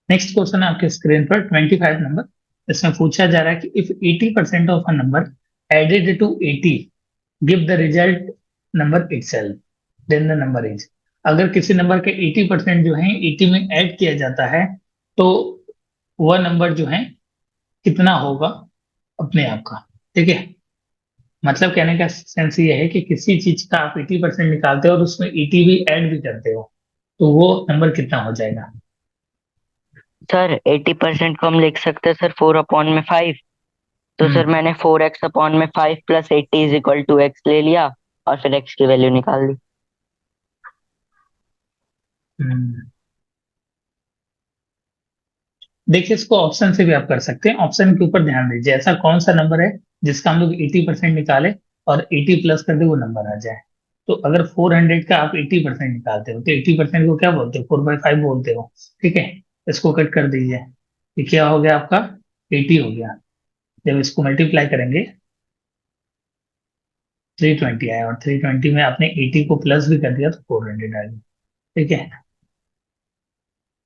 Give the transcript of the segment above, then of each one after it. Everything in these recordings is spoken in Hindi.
नेक्स्ट क्वेश्चन है आपके स्क्रीन पर 25 नंबर। इसमें पूछा जा रहा है कि if 80% of a number added to 80 give the result number itself, then the number is. अगर किसी नंबर के 80% जो है 80 में ऐड किया जाता है तो वह नंबर जो है कितना होगा अपने आप का। ठीक है, मतलब कहने का सेंस ये है कि किसी चीज का आप 80% निकालते हो और उसमें 80 भी ऐड भी करते हो तो वो नंबर कितना हो जाएगा। सर 80% को हम लिख सकते हैं सर 4/5। तो सर हम्म। मैंने 4x/5 plus 80 is equal to x ले लिया और फिर x की वैल्यू निकाल दी। हम्म। देखिए, इसको ऑप्शन से भी आप कर सकते हैं। ऑप्शन के ऊपर ध्यान दीजिए, ऐसा कौन सा नंबर है जिसका हम लोग 80% निकाले और 80 प्लस कर दे वो नंबर आ जाए। तो अगर 400 का आप 80% निकालते हो तो 80% को क्या बोलते हो, 4/5 बोलते हो। ठीक है, इसको कट कर दीजिए। ये क्या हो गया आपका, 80 हो गया। जब इसको मल्टीप्लाई करेंगे 320 आया, और 320 में आपने 80 को प्लस भी कर दिया तो 400 आ गया। ठीक है,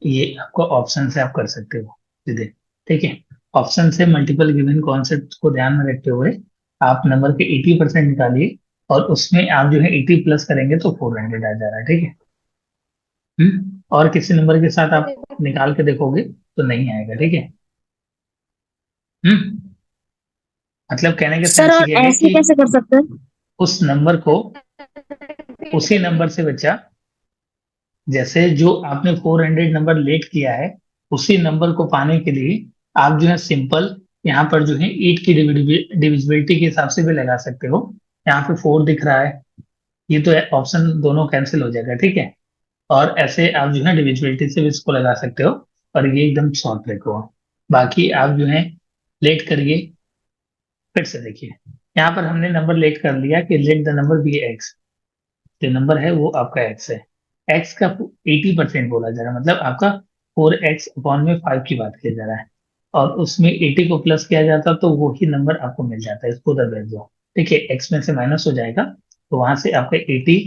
ये आपको ऑप्शन से आप कर सकते हो सीधे। ठीक है, ऑप्शन से मल्टीपल गिवन कॉन्सेप्ट को ध्यान में रखते हुए आप नंबर के 80% निकालिए और उसमें आप जो है 80 प्लस करेंगे तो 400 आ जा रहा है। ठीक है। और किसी नंबर के साथ आप निकाल के देखोगे तो नहीं आएगा। ठीक है। हम्म। मतलब कहने का सर सेंस और ये है ऐसे कि कैसे कर सकते हैं? उस नंबर को उसी नंबर से बचा, जैसे जो आपने 400 नंबर लेट किया है उसी नंबर को पाने के लिए आप जो है सिंपल यहाँ पर जो है 8 की डिविजिबिलिटी के हिसाब से भी लगा सकते हो। यहाँ पे 4 दिख रहा है, ये तो ऑप्शन दोनों कैंसिल हो जाएगा। ठीक है, और ऐसे आप जो है डिविजिबिलिटी से भी इसको लगा सकते हो और ये एकदम शॉर्ट ट्रिक हुआ। बाकी आप जो है लेट करिए, फिर से देखिए। यहाँ पर हमने नंबर लेट कर लिया कि let the number be X. जो नंबर है वो आपका एक्स है। एक्स का 80% बोला जा रहा है, मतलब आपका 4x अपॉन में 5 की बात किया जा रहा है। और उसमें 80 को प्लस किया जाता तो वही नंबर आपको मिल जाता है, इसको उधर भेज दो। ठीक है, एक्स में से माइनस हो जाएगा तो वहां से आपका 80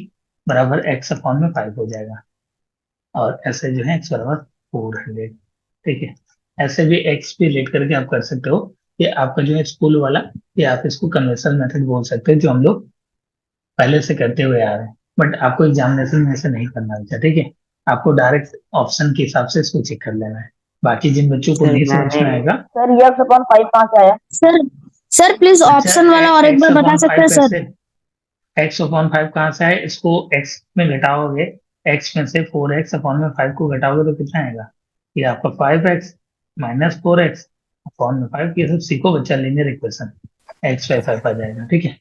बराबर एक्स अपॉन में 5 हो जाएगा। और ऐसे जो है एक्स बराबर 400। ठीक है, ऐसे भी एक्स भी लेट करके आप कर सकते हो। ये आपका जो है स्कूल वाला, ये आप इसको कन्वर्सल मेथड बोल सकते हैं जो हम लोग पहले से करते हुए आ रहे हैं। बट आपको एग्जामिनेशन में ऐसे नहीं करना होता। ठीक है, आपको डायरेक्ट ऑप्शन के हिसाब से इसको चेक कर लेना है। बाकी जिन बच्चों को सर नहीं समझ मैंने में आएगा। सर ये अपॉन 5 कहाँ से आया? सर सर प्लीज अच्छा, ऑप्शन वाला और एक एक्स बार बता अपॉन सकते 5 हैं सर? कैसे, एक्स अपॉन 5 कहाँ से आए, इसको एक्स में घटाओगे। एक्स में से 4x अपॉन में 5 को घटाओगे तो कितना आएगा, ये आपका 5x माइनस 4x अपॉन में 5। ये सब सीखो बच्चा, लीनियर इक्वेशन। एक्स बाई 5 आ जाएगा। ठीक है,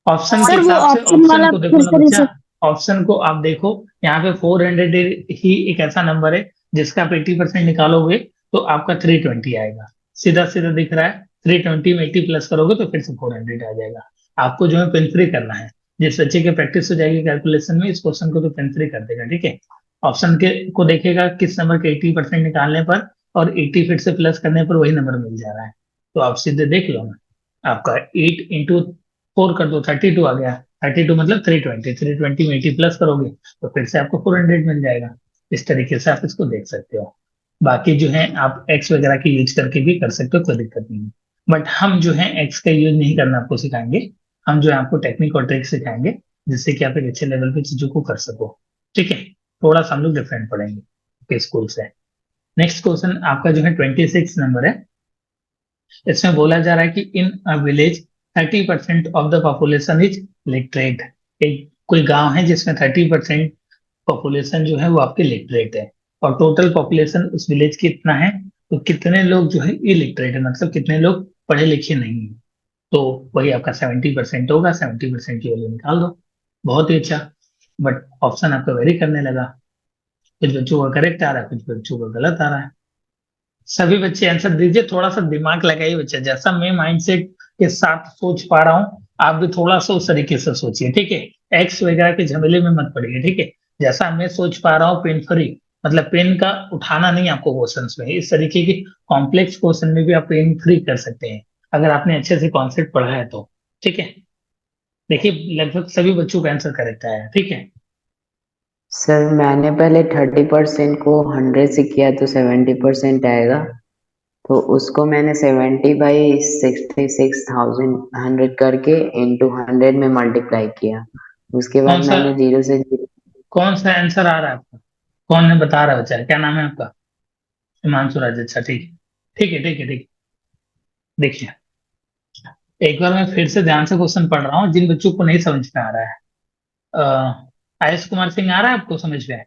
ऑप्शन के सर वो हिसाब से ऑप्शन ऑप्शन वाला को देखो फिर ना से बच्चा। रिसेट। ऑप्शन को आप देखो, यहाँ पे 400 ही एक ऐसा नंबर है जिसका आप 80% निकालोगे तो आपका 320 आएगा। सीधा सीधा दिख रहा है, 320 में 80 प्लस करोगे तो फिर से 400 आ जाएगा। आपको जो है पेन फ्री करना है। जिस बच्चे की प्रैक्टिस हो जाएगी कैलकुलेशन में, इस क्वेश्चन को तो पेन फ्री कर देगा। ठीक है, ऑप्शन के को देखेगा किस नंबर के 80% निकालने पर और 80 फिर से प्लस करने पर वही नंबर मिल जा रहा है। तो आप सीधे देख लो ना, आपका 8 इंटू 4 कर दो, 32 आ गया। 32 मतलब 320, 320 में 80 प्लस करोगे तो फिर से आपको 400 मिल जाएगा। इस तरीके से आप इसको देख सकते हो। बाकी जो है आप एक्स वगैरह की यूज करके भी कर सकते हो, कोई दिक्कत नहीं है। बट हम जो है एक्स का यूज नहीं करना आपको सिखाएंगे। हम जो है आपको टेक्निक और ट्रिक सिखाएंगे जिससे कि आप एक अच्छे लेवल पे चीजों को कर सको। ठीक है, थोड़ा सा हम लोग डिफरेंट पढ़ेंगे आपके स्कूल से। नेक्स्ट क्वेश्चन आपका जो है 26 नंबर है। इसमें बोला जा रहा है कि in a village 30% of the population is literate. एक कोई गांव है जिसमें 30% पॉपुलेशन जो है वो आपके लिटरेट है, और टोटल पॉपुलेशन उस विलेज की इतना है, तो कितने लोग जो है इलिटरेट है, मतलब कितने लोग पढ़े लिखे नहीं है। तो वही आपका 70% होगा, 70% की वैल्यू निकाल दो। बहुत ही अच्छा। बट ऑप्शन आपका वेरी करने लगा, कुछ बच्चों का करेक्ट आ रहा है, कुछ बच्चों का गलत आ रहा है। सभी बच्चे आंसर दीजिए, थोड़ा सा दिमाग लगाइए बच्चा, जैसा मैं माइंडसेट के साथ सोच पा रहा हूँ आप भी थोड़ा सा उस तरीके से सोचिए। ठीक है, एक्स वगैरह के झमेले में मत पड़िए। ठीक है, जैसा मैं सोच पा रहा हूँ पेन फ्री, मतलब पेन का उठाना नहीं आपको क्वेश्चंस में, इस तरीके की कॉम्प्लेक्स क्वेश्चन में भी आप पेन फ्री कर सकते हैं अगर आपने अच्छे से कॉन्सेप्ट पढ़ा है तो। ठीक है, देखिए लगभग सभी बच्चों का आंसर करेक्ट आया है। ठीक है, सर मैंने पहले 30% को 100 से किया तो 70% आएगा, तो उसको मैंने 70/66,100 करके इंटू 100 में मल्टीप्लाई किया। उसके बाद कौन सा मैंने जीरो से जीरो। कौन सा आंसर आ रहा है आपका? कौन है बता रहा है बच्चा? क्या नाम है आपका? हिमांशु राज। अच्छा ठीक है, ठीक है, ठीक है, ठीक है। देखिए, एक बार मैं फिर से ध्यान से क्वेश्चन पढ़ रहा हूँ जिन बच्चों को नहीं समझ में आ रहा है। आयुष कुमार सिंह, आ रहा है आपको समझ में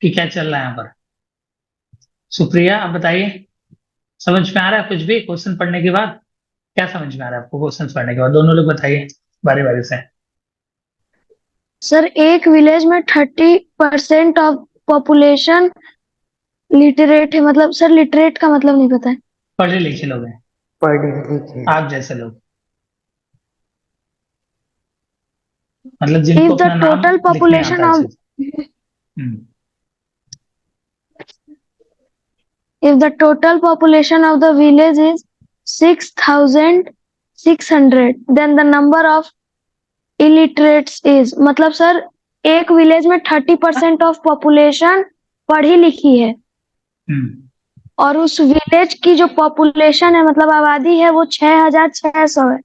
कि क्या चल रहा है यहाँ पर? सुप्रिया, आप बताइए, समझ में आ रहा है कुछ भी क्वेश्चन पढ़ने के बाद? क्या समझ में आ रहा है आपको क्वेश्चन पढ़ने के बाद? दोनों लोग बताइए बारी बारी से। सर एक विलेज में 30% ऑफ पॉपुलेशन लिटरेट है, मतलब सर लिटरेट का मतलब नहीं पता है। पढ़े लिखे लोग हैं, पढ़े लिखे। आप जैसे लोग, मतलब जिनको इफ द अपना नाम टोटल लिखने आता पॉपुलेशन है ऑफ अच्छे से। हम्म, if the total population of the village is 6,600 then the number of illiterates is, मतलब सर एक विलेज में 30% ऑफ पॉपुलेशन पढ़ी लिखी है हम्म, और उस विलेज की जो पॉपुलेशन है मतलब आबादी है वो 6,600 है,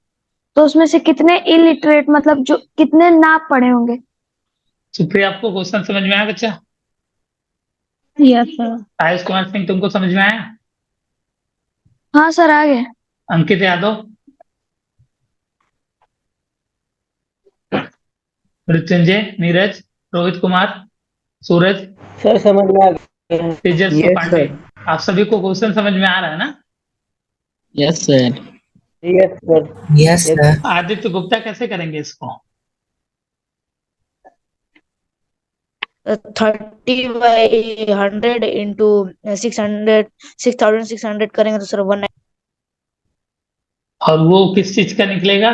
तो उसमें से कितने इलिटरेट मतलब जो कितने ना पढ़े होंगे। सुप्रिया, आपको क्वेश्चन समझ में आया बच्चा? Yes sir. आयुष कुमार सिंह, तुमको समझ में आया? हाँ सर आ गए। अंकित यादव, मृत्युंजय, नीरज, रोहित कुमार, सूरज, सर समझ में आ गया। Tejaswi yes Pandey, sir. आप सभी को क्वेश्चन समझ में आ रहा है ना? Yes sir. Yes sir. Yes sir. Aditya Gupta, कैसे करेंगे इसको? 30/100 इंटू 600 6,600 करेंगे तो सर 1। और वो किस चीज का निकलेगा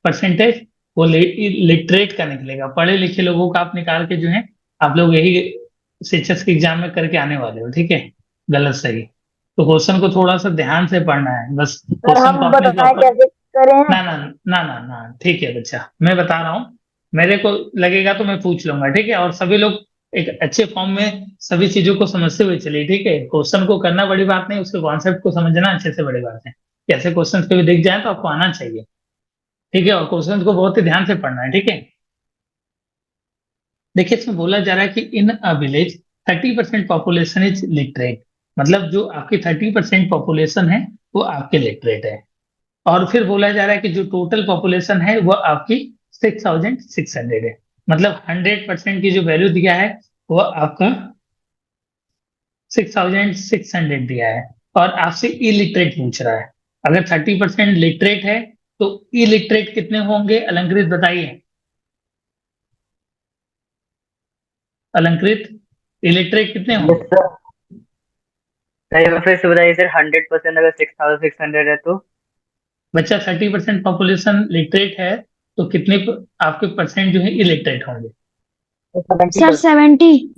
परसेंटेज? वो लिटरेट का निकलेगा। पढ़े लिखे लोगों का आप निकाल के जो है, आप लोग यही शिक्षक के एग्जाम में करके आने वाले हो, ठीक है? गलत सही। तो क्वेश्चन को थोड़ा सा ध्यान से पढ़ना है बस। सर क्वेश्चन को हम अपने बताएं प्रॉपर, कैसे करें? ना ना ना ना ना, ठीक है बच्चा, मैं बता रहा हूँ। मेरे को लगेगा तो मैं पूछ लूंगा, ठीक है? और सभी लोग एक अच्छे फॉर्म में सभी चीजों को समझते हुए चलिए, ठीक है? क्वेश्चन को करना बड़ी बात नहीं, उसके कॉन्सेप्ट को समझना अच्छे से बड़ी बात है। ऐसे क्वेश्चन कभी दिख जाए तो आपको आना चाहिए, ठीक है? और क्वेश्चन को बहुत ही ध्यान से पढ़ना है, ठीक है? देखिए, इसमें बोला जा रहा है कि in a village 30% population is literate, मतलब जो आपकी 30% पॉपुलेशन है वो आपके लिटरेट है। और फिर बोला जा रहा है कि जो टोटल पॉपुलेशन है वो आपकी 6,600 है, मतलब 100% की जो वैल्यू दिया है वो आपका 6,600 दिया है। और आपसे इलिटरेट पूछ रहा है। अगर 30% लिटरेट है तो इलिटरेट कितने होंगे? अलंकृत बताइए, अलंकृत, इलिटरेट कितने यस होंगे? सर। एक बार फिर से बताइए सर, 100% अगर 6,600 है तो? बच्चा, 30% पॉपुलेशन लिटरेट है तो कितने आपके परसेंट जो है इलिटरेट होंगे? सर 70।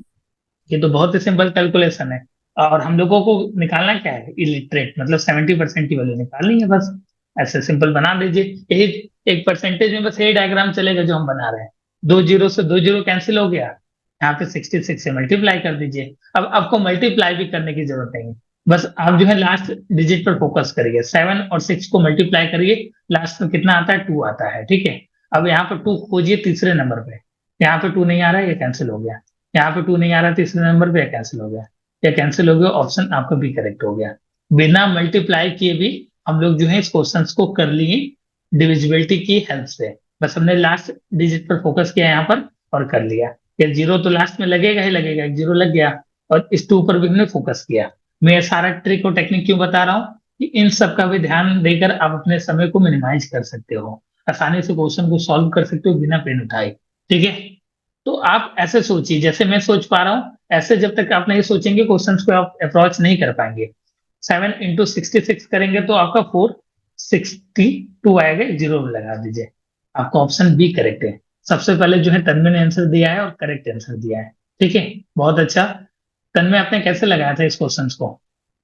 ये तो बहुत ही सिंपल कैलकुलेशन है। और हम लोगों को निकालना क्या है? इलिटरेट, मतलब 70% की वैल्यू निकालनी है बस। ऐसे सिंपल बना दीजिए। यही एक परसेंटेज में बस यही डायग्राम चलेगा जो हम बना रहे हैं। दो जीरो से दो जीरो कैंसिल हो गया, यहाँ पे 66 से मल्टीप्लाई कर दीजिए। अब आपको मल्टीप्लाई भी करने की जरूरत नहीं है, बस आप जो है लास्ट डिजिट पर फोकस करिए। 7 और 6 को मल्टीप्लाई करिए, लास्ट में कितना आता है? 2 आता है, ठीक है? अब यहाँ पर 2 खोजिए तीसरे नंबर पे। यहाँ पे 2 नहीं आ रहा है, ये कैंसिल हो गया। यहाँ पे 2 नहीं आ रहा तीसरे नंबर पे, कैंसिल हो गया। या कैंसिल हो गया, ऑप्शन आपका बी करेक्ट हो गया। बिना मल्टीप्लाई किए भी हम लोग जो है इस क्वेश्चन को कर लिए डिविजिबिलिटी की हेल्प से। बस हमने लास्ट डिजिट पर फोकस किया यहाँ पर और कर लिया। या जीरो तो लास्ट में लगेगा ही लगेगा, एक जीरो लग गया। और इस 2 पर भी हमने फोकस किया। मैं ये सारा ट्रिक और टेक्निक क्यों बता रहा हूँ कि इन सब का भी ध्यान देकर आप अपने समय को मिनिमाइज कर सकते हो, आसानी से क्वेश्चन को सॉल्व कर सकते हो बिना पेन उठाए, ठीक है? तो आप ऐसे सोचिए जैसे मैं सोच पा रहा हूं, ऐसे जब तक आप नहीं सोचेंगे क्वेश्चंस को आप अप्रोच नहीं कर पाएंगे। 7 into 66 करेंगे तो आपका 462 आएगा, जीरो लगा दीजिए। आपका ऑप्शन बी करेक्ट है। सबसे पहले जो है तन्मय ने आंसर दिया है और करेक्ट आंसर दिया है, ठीक है? बहुत अच्छा। तन्मय, आपने कैसे लगाया था इस क्वेश्चन को?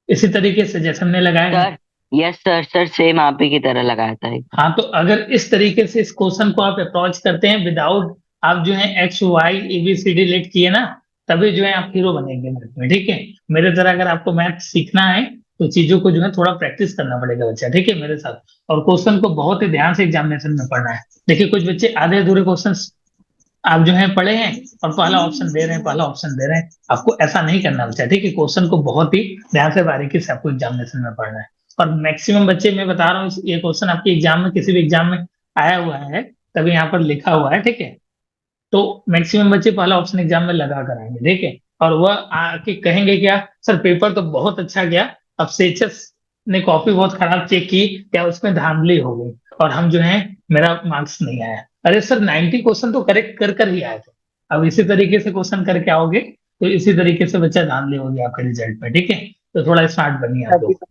इसी तरीके से जैसे हमने लगाया है। Sir yes sir, sir same आप ही की तरह लगाया था एक। हाँ, तो अगर इस तरीके से इस क्वेश्चन को आप अप्रोच करते हैं विदाउट आप जो है एक्स वाई एबीसीडी लेट किए ना, तभी जो है आप हीरो बनेंगे मैथ में, ठीक है। मेरे तरह अगर आपको मैथ सीखना है तो चीजों को जो है थोड़ा प्रैक्टिस करना पड़ेगा बच्चा, ठीक है, मेरे साथ। और क्वेश्चन को बहुत ही ध्यान से एग्जामिनेशन में पढ़ना है। देखिए कुछ बच्चे आधे अधूरे क्वेश्चन आप जो है पढ़े हैं और पहला ऑप्शन दे रहे हैं, पहला ऑप्शन दे रहे हैं। आपको ऐसा नहीं करना बच्चा, ठीक है। क्वेश्चन को बहुत ही ध्यान से बारीकी से आपको एग्जामिनेशन में पढ़ना है। और मैक्सिमम बच्चे, मैं बता रहा हूँ, ये क्वेश्चन आपके एग्जाम में किसी भी एग्जाम में आया हुआ है, तभी यहाँ पर लिखा हुआ है, ठीक है। तो मैक्सिमम बच्चे पहला ऑप्शन एग्जाम में लगा कर आएंगे, ठीक है। और वह आके कहेंगे क्या, सर पेपर तो बहुत अच्छा गया, अब सेचस ने कॉपी बहुत खराब चेक की, क्या उसमें धांधली हो गई और हम जो है मेरा मार्क्स नहीं आया। अरे सर 90 क्वेश्चन तो करेक्ट कर कर ही आए थे, अब इसी तरीके से क्वेश्चन करके आओगे तो इसी तरीके से बच्चा धांधली होगी आपके रिजल्ट में, ठीक है। तो थोड़ा स्मार्ट बनिए आप लोग।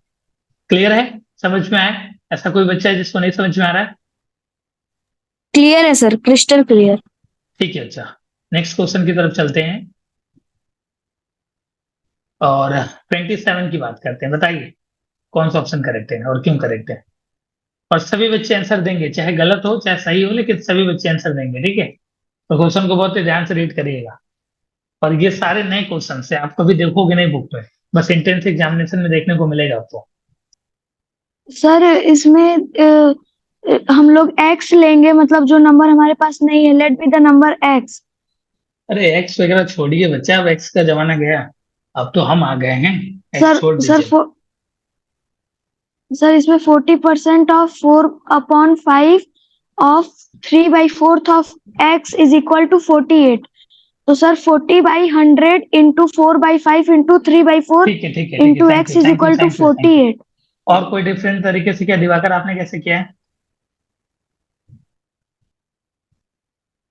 क्लियर है, समझ में आया? ऐसा कोई बच्चा है जिसको नहीं समझ में आ रहा है? क्लियर है सर, क्रिस्टल क्लियर। ठीक है, अच्छा नेक्स्ट क्वेश्चन की तरफ चलते हैं और 27 की बात करते हैं। बताइए कौन सा ऑप्शन करेक्ट है और क्यों करेक्ट है। और सभी बच्चे आंसर देंगे, चाहे गलत हो चाहे सही हो, लेकिन सभी बच्चे आंसर देंगे, ठीक है। तो क्वेश्चन को बहुत ही ध्यान से रीड करिएगा। और ये सारे नए क्वेश्चन है, आप कभी देखोगे नहीं बुक में, बस एंट्रेंस एग्जामिनेशन में देखने को मिलेगा आपको। सर इसमें हम लोग एक्स लेंगे, मतलब जो नंबर हमारे पास नहीं है, let be the number X. अरे एक्स वगैरह छोड़िए बच्चा, अब एक्स का जमाना गया, अब तो हम आ गए हैं। एक्स सर छोड़ सर दीजिए। सर इसमें 40% of 4/5 of 3/4 of x is equal to 48। तो सर 40/100 इंटू 4/5 इंटू 3/4 ठीक है, ठीक है, ठीक है, into thank X you, is thank you, equal to thank you, thank you. 48। और कोई डिफरेंट तरीके से किया दिवाकर, आपने कैसे किया है?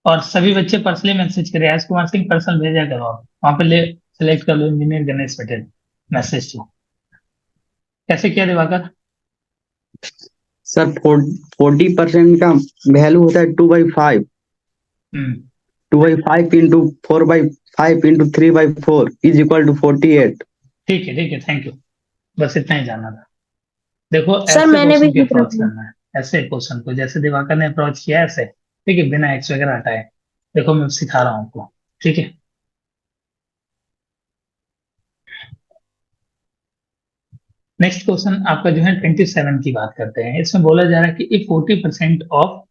और सभी बच्चे पर्सनली मैसेज करें, आज कुमार सिंह पर्सनल भेजा करो आप, वहां पे ले सेलेक्ट कर लो engineer Ganesh Patel, message two. कैसे किया दिवाकर? सर 40% का वैल्यू होता है 2/5। Hmm 2/5 into 4/5 into 3/4 is equal to 48। ठीक है, ठीक है, थैंक यू। बस इतना ही जानना था। देखो सर ऐसे मैंने भी क्वेश्चन की लिख अप्रोच रखा है। करना है, ऐसे क्वेश्चन को जैसे दिवाकर ने अप्रोच किया है, ऐसे, ठीक है, बिना एक्स वगैरह हटाए। देखो मैं सिखा रहा हूँ आपको, ठीक है। नेक्स्ट क्वेश्चन आपका जो है 27 की बात करते हैं। इसमें बोला जा रहा है कि इफ 40% ऑफ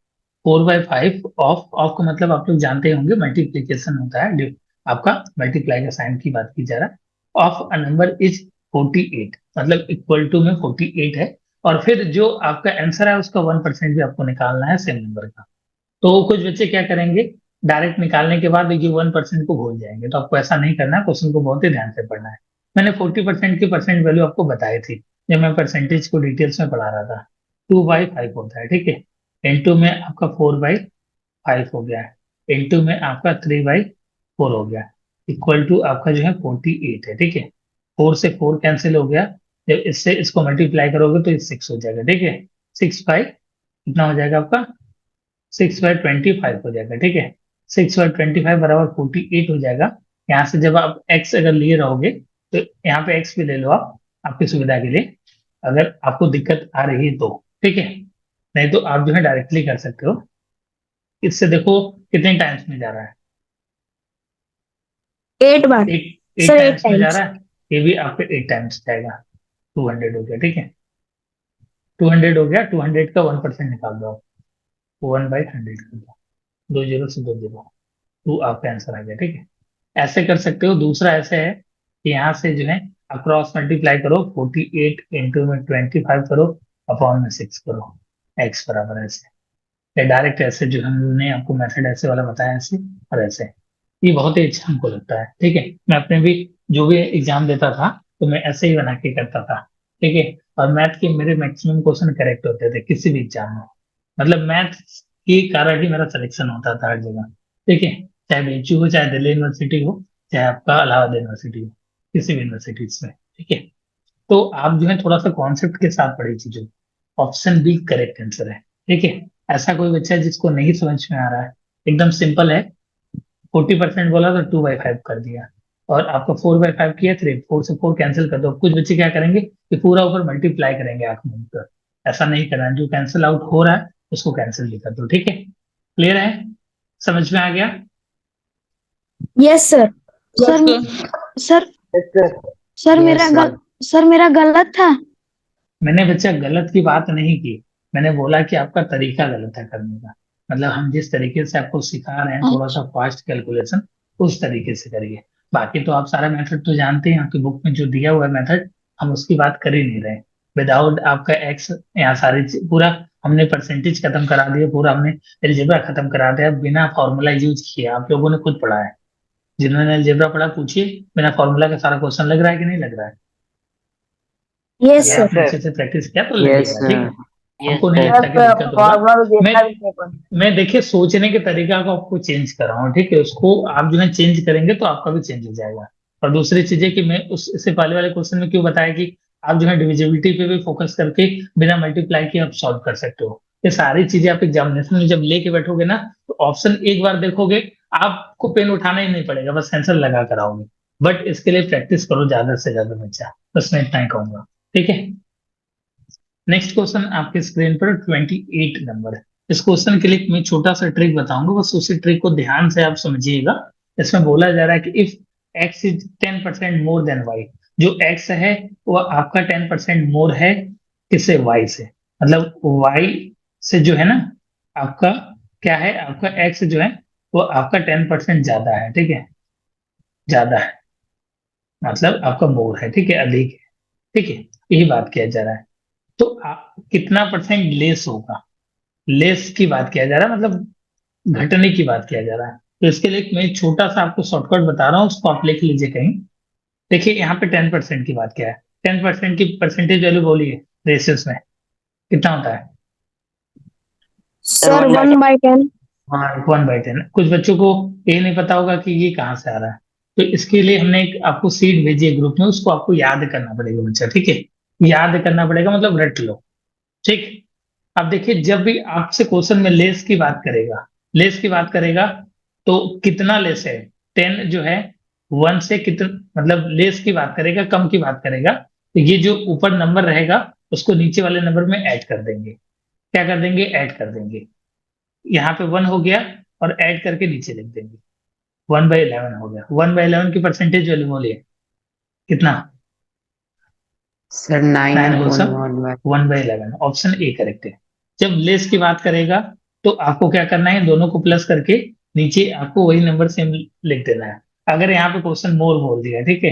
4/5 ऑफ का मतलब आप लोग जानते होंगे, मल्टीप्लीकेशन होता है, आपका मल्टीप्लाई का साइन की बात की जा रहा है। ऑफ अ नंबर इज 48, मतलब इक्वल टू में 48 है। और फिर जो आपका आंसर है उसका 1% भी आपको निकालना है सेम नंबर का। तो कुछ बच्चे क्या करेंगे, डायरेक्ट निकालने के बाद देखिए 1% को भूल जाएंगे। तो आपको ऐसा नहीं करना है, क्वेश्चन को बहुत ही ध्यान से पढ़ना है। मैंने 40% की परसेंट वैल्यू आपको बताई थी जब मैं परसेंटेज को डिटेल्स में पढ़ा रहा था। 2/5 होता है, ठीक है। इंटू में आपका 4/5 हो गया है, इंटू में आपका 3/4 हो गया, इक्वल टू आपका जो है 48 है, ठीक है। 4 से 4 कैंसिल हो गया, जब इससे इसको मल्टीप्लाई करोगे तो ये 6 हो जाएगा, ठीक है। 6/, कितना हो जाएगा आपका, 6/25 हो जाएगा, ठीक है। 6/25 बराबर 48 हो जाएगा। यहाँ से जब आप x अगर लिए रहोगे तो यहाँ पे x भी ले लो आप, आपकी सुविधा के लिए, अगर आपको दिक्कत आ रही है तो, ठीक है। नहीं तो आप जो है डायरेक्टली कर सकते हो। इससे देखो कितने टाइम्स में जा रहा है, 8 बार। एट सर 8 टाइम्स में जा टाइम्स। रहा है। ये भी आपके 8 टाइम्स जाएगा, 200 हो गया, ठीक है। 200 हो गया, 200 का 1% निकाल दो आप, 1/100 कर दो, 2 जीरो से 2 जीरो, टू आपका आंसर आ गया, ठीक है। ऐसे कर सकते हो। दूसरा ऐसे है कि यहाँ से जो है अक्रॉस मल्टीप्लाई करो, 48 इंटू में 25 करो, अपॉन में 6 करो, एक्स बराबर ऐसे। या डायरेक्ट ऐसे जो हमने आपको मेथड ऐसे वाला बताया, ऐसे और ऐसे, ये बहुत ही अच्छा हमको लगता है, ठीक है। मैं अपने भी जो भी एग्जाम देता था तो मैं ऐसे ही बना के करता था, ठीक है। और मैथ के मेरे मैक्सिमम क्वेश्चन करेक्ट होते थे किसी भी एग्जाम में, मतलब मैथ के कारण ही मेरा सिलेक्शन होता था हर जगह, ठीक है। चाहे बीएचयू हो, चाहे दिल्ली यूनिवर्सिटी हो, चाहे आपका इलाहाबाद यूनिवर्सिटी हो, किसी भी यूनिवर्सिटीज में, ठीक है। तो आप जो है थोड़ा सा कॉन्सेप्ट के साथ पढ़ी चीजों, ऑप्शन बी करेक्ट आंसर है, ठीक है। ऐसा कोई बच्चा है जिसको नहीं समझ में आ रहा है, एकदम सिंपल है। 40% बोला तो 2/5 कर दिया, और आपका 4/5 किया, 4 से 4 कैंसिल कर दो। कुछ बच्चे क्या करेंगे कि पूरा ऊपर मल्टीप्लाई करेंगे आंख मूंद कर, ऐसा नहीं करना, जो कैंसिल आउट हो रहा है उसको कैंसिल भी कर दो, ठीक है। क्लियर है, समझ में आ गया? Yes sir. Sir sir yes sir. Sir Yes, मेरा sir. सर मेरा गलत था। मैंने बच्चा गलत की बात नहीं की, मैंने बोला कि आपका तरीका गलत है करने का। मतलब हम जिस तरीके से आपको सिखा रहे हैं थोड़ा सा फास्ट कैलकुलेशन, उस तरीके से करिए। बाकी तो आप सारा मेथड तो जानते हैं, आपकी बुक में जो दिया हुआ है मेथड, हम उसकी बात कर ही नहीं रहे। विदाउट आपका एक्स, यहाँ पूरा हमने परसेंटेज खत्म करा दिया, पूरा हमने एलजेब्रा खत्म करा दिया, बिना फॉर्मूला यूज किए। आप लोगों ने खुद पढ़ा है, जिन्होंने एलजेब्रा पढ़ा पूछिए, बिना फॉर्मूला का सारा क्वेश्चन लग रहा है कि नहीं लग रहा है? यस अगर सर। आपने अच्छे से प्रैक्टिस किया तो Yes, लगेगा, ठीक है। sir. यस हमको नहीं सर। लगता कि दिक्कत होगा। फॉर्मल मैं देखा भी नहीं कौन। मैं देखिए सोचने के तरीका को आपको चेंज कर रहा हूँ, ठीक है। उसको आप जो है चेंज करेंगे तो आपका भी चेंज हो जाएगा। और दूसरी चीज है कि मैं उस इससे पहले वाले क्वेश्चन में क्यों बताया कि आप जो है डिविजिबिलिटी पे भी फोकस करके बिना मल्टीप्लाई के आप सॉल्व कर सकते हो। ये सारी चीजें आप एग्जामिनेशन में जब लेके बैठोगे ना, तो ऑप्शन एक बार देखोगे, आपको पेन उठाना ही नहीं पड़ेगा, बस आंसर लगा कर आओगे। बट इसके लिए प्रैक्टिस करो ज्यादा से ज्यादा बच्चा, बस मैं इतना ही कहूंगा, ठीक है। नेक्स्ट क्वेश्चन आपके स्क्रीन पर 28 नंबर है। इस क्वेश्चन के लिए मैं छोटा सा ट्रिक बताऊंगा, बस उसी ट्रिक को ध्यान से आप समझिएगा। इसमें बोला जा रहा है कि if x is 10% more than y, जो x है वो आपका 10% मोर है किससे, y से। मतलब y से जो है ना आपका क्या है, आपका x जो है वो आपका 10% ज्यादा है, ठीक है। ज्यादा है मतलब आपका मोर है, ठीक है, अधिक है, ठीक है। यही बात किया जा रहा है। तो कितना परसेंट लेस होगा, लेस की बात किया जा रहा है, मतलब घटने की बात किया जा रहा है। तो इसके लिए मैं एक छोटा सा आपको शॉर्टकट बता रहा हूँ, उसको आप लिख लीजिए कहीं। देखिए यहाँ पे 10% की बात क्या है, 10% की परसेंटेज वैल्यू बोलिए रेशियोस में कितना होता है? सर 1/10। हाँ 1/10। कुछ बच्चों को ये नहीं पता होगा कि ये कहाँ से आ रहा है, तो इसके लिए हमने एक आपको सीट भेजी है ग्रुप में, उसको आपको याद करना पड़ेगा बच्चा, ठीक है। याद करना पड़ेगा मतलब रट लो, ठीक। अब देखिए जब भी आपसे क्वेश्चन में लेस की बात करेगा, लेस की बात करेगा तो कितना लेस है, 10 जो है 1 से कितना, मतलब लेस की बात करेगा, कम की बात करेगा, तो ये जो ऊपर नंबर रहेगा उसको नीचे वाले नंबर में ऐड कर देंगे। क्या कर देंगे, ऐड कर देंगे। यहाँ पे 1 हो गया और ऐड करके नीचे लिख देंगे, 1/11 हो गया। 1/11 की परसेंटेज वैल्यू बोलिए कितना? Sir, 9 whole 9/1. 1/11, option A correct है। जब लेस की बात करेगा तो आपको क्या करना है, दोनों को प्लस करके नीचे आपको वही नंबर सेम लिख देना है। अगर यहाँ पे क्वेश्चन मोर बोल दिया, ठीक है,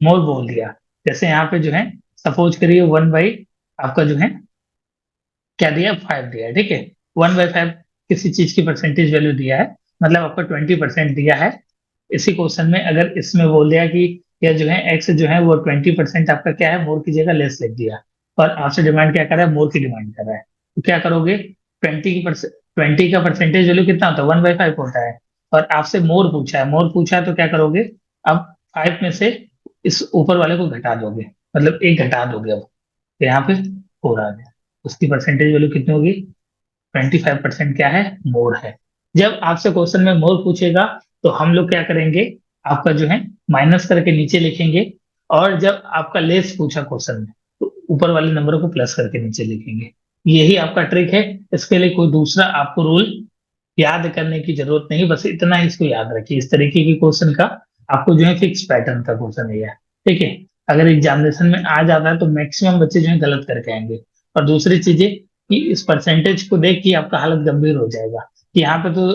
मोर बोल दिया, जैसे यहाँ पे जो है सपोज करिए 1 बाई आपका जो है क्या दिया, 5 दिया है, ठीक है। 1/5 किसी चीज की परसेंटेज वैल्यू दिया है, मतलब आपका 20% दिया है। इसी क्वेश्चन में अगर इसमें बोल दिया कि या जो है एक्स जो है वो 20% आपका क्या है, मोर की जगह लेस लिख दिया, और आपसे डिमांड क्या कर रहा है, मोर की डिमांड कर रहा है, तो क्या करोगे, 20 का परसेंटेज वैल्यू कितना होता है, 1/5 होता है। और आपसे मोर पूछा है, मोर पूछा है तो क्या करोगे, अब 5 में से इस ऊपर वाले को घटा दोगे, मतलब एक घटा दोगे। अब तो यहाँ पे 4 आ गया, उसकी परसेंटेज वैल्यू कितनी होगी, 25% क्या है, मोर है। जब आपसे क्वेश्चन में मोर पूछेगा तो हम लोग क्या करेंगे, आपका जो है माइनस करके नीचे लिखेंगे, और जब आपका लेस पूछा क्वेश्चन में तो ऊपर वाले नंबर को प्लस करके नीचे लिखेंगे। यही आपका ट्रिक है। इसके लिए कोई दूसरा आपको रूल याद करने की जरूरत नहीं, बस इतना ही इसको याद रखिए। इस तरीके के क्वेश्चन का आपको जो है फिक्स पैटर्न का क्वेश्चन है, ठीक है। अगर एग्जामिनेशन में आ जाता है तो मैक्सिमम बच्चे जो है गलत करके आएंगे। और दूसरी चीजें कि इस परसेंटेज को देख के आपका हालत गंभीर हो जाएगा कि यहाँ पे तो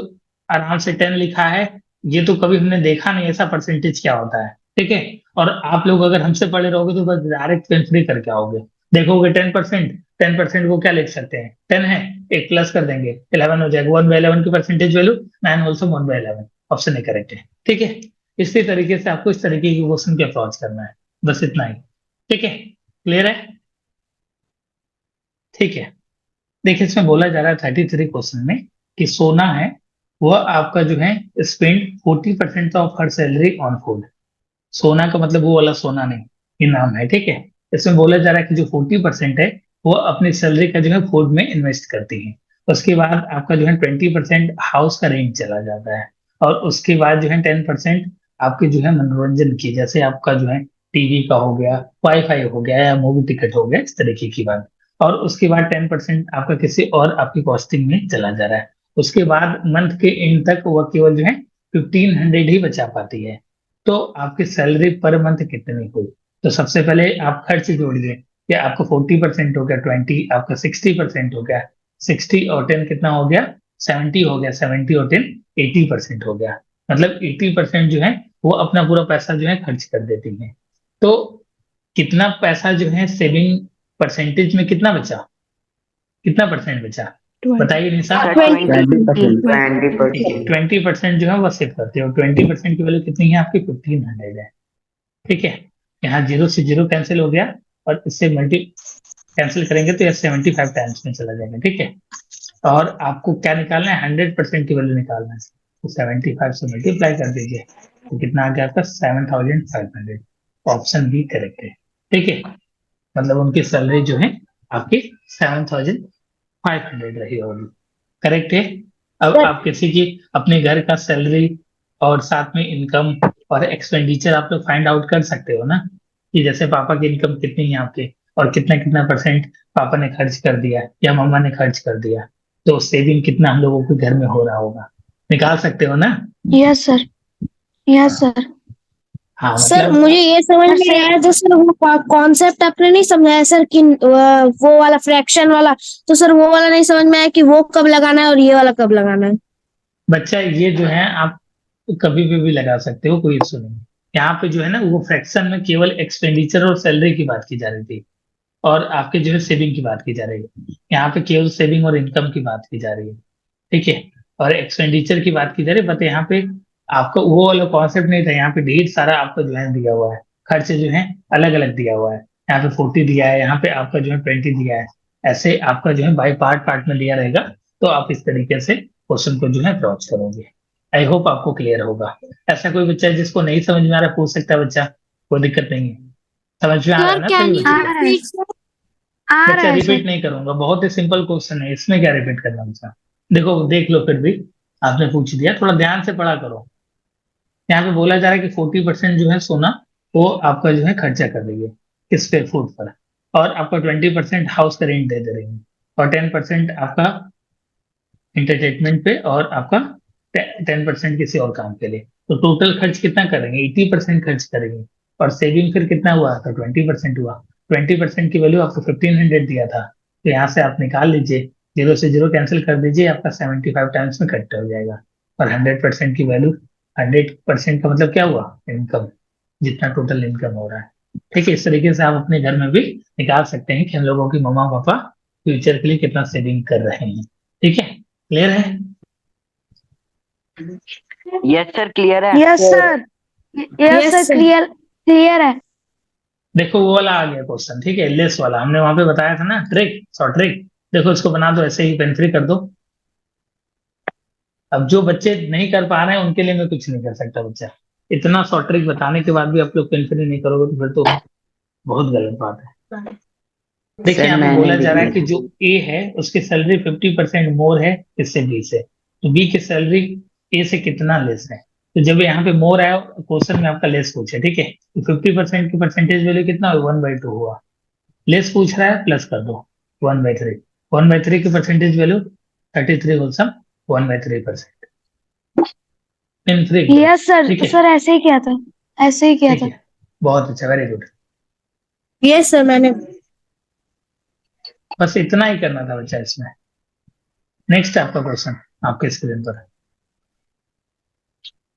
आराम से 10 लिखा है, ये तो कभी हमने देखा नहीं ऐसा परसेंटेज क्या होता है, ठीक है। और आप लोग अगर हमसे पढ़े रहोगे तो बस डायरेक्ट पेन फ्री करके आओगे, देखोगे 10%, 10% को क्या लिख सकते हैं, 10 है, एक प्लस कर देंगे 11 हो जाएगा। 1/11 की percentage value 9 also 1/11, option A correct है, ठीक है। इसी तरीके से आपको इस तरीके के क्वेश्चन की अप्रोच करना है, बस इतना ही, ठीक है। क्लियर है, ठीक है। देखिए इसमें बोला जा रहा है 33 क्वेश्चन में कि सोना है वह आपका जो है spend 40% of her salary on food. सोना का मतलब वो वाला सोना नहीं, ये नाम है, ठीक है। इसमें बोला जा रहा है कि जो 40% है वो अपनी सैलरी का जो है फूड में इन्वेस्ट करती है। उसके बाद आपका जो है 20% हाउस का रेंट चला जाता है, और उसके बाद जो है 10% आपके जो है मनोरंजन की, जैसे आपका जो है टीवी का हो गया, वाईफाई हो गया, या मूवी टिकट हो गया, इस तरीके की बात। और उसके बाद 10% आपका किसी और आपकी कॉस्टिंग में चला जा रहा है। उसके बाद मंथ के एंड तक वह केवल जो है 1500 ही बचा पाती है। तो आपकी सैलरी पर मंथ कितनी हुई। तो सबसे पहले आप खर्च जोड़िए कि आपका 40% हो गया, 20 आपका 60% हो गया, 60 और 10 कितना हो गया, 70 हो गया, 70 और 10 80% हो गया। मतलब 80% जो है वो अपना पूरा पैसा जो है खर्च कर देती है। तो कितना पैसा जो है सेविंग परसेंटेज में कितना बचा, कितना परसेंट बचा, बताइए निशा। सर 20 20%। देखिए 20% जो है वो सेव करते हो, 20% की वैल्यू कितनी है आपकी, 1500 है। ठीक है, यहाँ जीरो से जीरो कैंसिल हो गया और इससे मल्टी कैंसिल करेंगे तो यह 75 टाइम्स में चला जाएगा। ठीक है, और आपको क्या निकालना है, 100% की वैल्यू निकालना है, तो 75 से मल्टीप्लाई कर दीजिए तो कितना आ गया आपका 7500। ऑप्शन बी करेक्ट है। ठीक है, मतलब उनकी सैलरी जो है आपकी 7500 रही होगी। करेक्ट है। अब सर, आप किसी की अपने घर का सैलरी और साथ में इनकम और एक्सपेंडिचर आप लोग फाइंड आउट कर सकते हो ना, कि जैसे पापा की इनकम कितनी है आपके और कितना कितना परसेंट पापा ने खर्च कर दिया या मम्मा ने खर्च कर दिया, तो सेविंग कितना हम लोगों के घर में हो रहा होगा, निकाल सकते हो ना। Yes sir, yes sir. हाँ सर मतलब मुझे ये समझ सर, में से- आया, जैसे वो कॉन्सेप्ट आपने नहीं समझाया सर कि वो वाला फ्रैक्शन वाला, तो सर वो वाला नहीं समझ में आया कि वो कब लगाना है और ये वाला कब लगाना है। बच्चा ये जो है आप कभी भी लगा सकते हो, कोई इशू नहीं। यहाँ पे जो है ना वो फ्रैक्शन में केवल एक्सपेंडिचर और सैलरी की बात की जा रही थी और आपके जो है सेविंग की बात की जा रही है। यहाँ पे केवल सेविंग और इनकम की बात की जा रही है। ठीक है, और एक्सपेंडिचर की बात की जा रही है, बट यहाँ पे आपका वो वाला कॉन्सेप्ट नहीं था। यहाँ पे ढेर सारा आपका जो है दिया हुआ है, खर्च जो है अलग अलग दिया हुआ है। यहाँ पे 40 दिया है, यहाँ पे आपका जो है 20 दिया है, ऐसे आपका जो है बाई पार्ट पार्ट में दिया रहेगा। तो आप इस तरीके से क्वेश्चन को जो है अप्रोच करोगे। आई होप आपको क्लियर होगा। ऐसा कोई बच्चा है जिसको नहीं समझ में आ रहा, पूछ सकता है बच्चा, कोई दिक्कत नहीं है। समझ में आ रहा है सर ना क्या सभी ये बच्चों आ को। रहा है, आ रहा बच्चा है रिपीट सर। नहीं करूंगा, बहुत ही सिंपल क्वेश्चन है, इसमें क्या रिपीट करना बच्चा। देखो देख लो, फिर भी आपने पूछ दिया, थोड़ा ध्यान से पढ़ा करो। यहाँ पे बोला जा रहा है कि 40% जो है सोना वो आपका जो है खर्चा कर रही है किस पे, फूड पर, और आपका 20% हाउस का रेंट दे दे रही है, और 10% आपका इंटरटेनमेंट पे, और आपका 10% किसी और काम के लिए। तो टोटल खर्च कितना करेंगे, 80% खर्च करेंगे। और सेविंग फिर कितना हुआ, तो 20% हुआ। 20% की वैल्यू आपको 1500 दिया था, तो यहाँ से आप निकाल लीजिए, जीरो से जीरो कैंसिल कर दीजिए, आपका 75 टाइम्स में कट हो जाएगा। और 100% की वैल्यू, 100% का मतलब क्या हुआ, इनकम, जितना टोटल इनकम हो रहा है। ठीक है, इस तरीके से आप अपने घर में भी निकाल सकते हैं कि हम लोगों की मम्मा पापा फ्यूचर के लिए कितना सेविंग कर रहे हैं। ठीक है, क्लियर है। यस सर, क्लियर है। Yes sir, yes sir, sir. Clear, clear है। देखो वो वाला आ गया क्वेश्चन, ठीक है, लेस वाला हमने वहां पे बताया था ना, ट्रिक, शॉर्ट ट्रिक। देखो इसको बना दो ऐसे ही, पेन फ्री कर दो। अब जो बच्चे नहीं कर पा रहे हैं उनके लिए मैं कुछ नहीं कर सकता बच्चा। इतना शॉर्ट ट्रिक बताने के बाद भी आप लोग पेन फ्री नहीं करोगे तो फिर तो बहुत गलत बात है। देखिए सर यहाँ पे मैंने बोला भी जा रहा है कि किया। जो ए है उसकी सैलरी 50% मोर है इससे, बी से, तो बी की सैलरी ए से कितना लेस है। तो जब यहाँ पे मोर आया क्वेश्चन में आपका लेस पूछे, ठीक है, तो 50% की परसेंटेज वैल्यू कितना हुआ, 1/2 हुआ। लेस पूछ रहा है, प्लस कर दो 1/3। 1/3 की percentage value 33 wholesome 1/3%। In free एकदम। यस सर, ठीक है, सर ऐसे ही किया था, ऐसे ही किया ठीक था। है, बहुत अच्छा, वेरी गुड। यस सर, मैंने। बस इतना ही करना था बच्चा इसमें। नेक्स्ट आपका क्वेश्चन आपके स्क्रीन पर है।